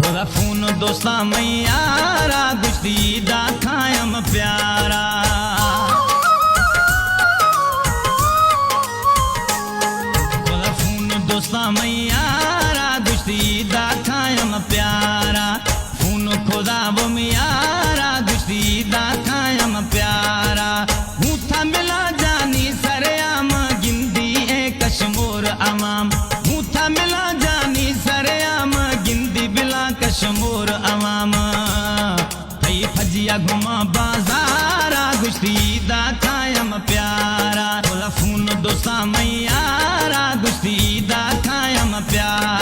खोदा फोन दोस्ता मैयारा गुश्ती दा खायम प्यारा खोदा फोन दोस्ता मैयारा गुश्ती दा खायम प्यारा फोन खोदा वो मैयारा गुश्ती दा खायम प्यारा हूँ था मिला जानी सरेआम गिंदी ए कश्मोर अमाम हूँ था मिला जानी सरेआम गिंदी बिला कश्मोर अमाम भई फजिया घुमा बाजारा गुश्ती दा खायम प्यारा खोदा फोन दोस्ता मैयारा गुश्ती दा खायम प्यारा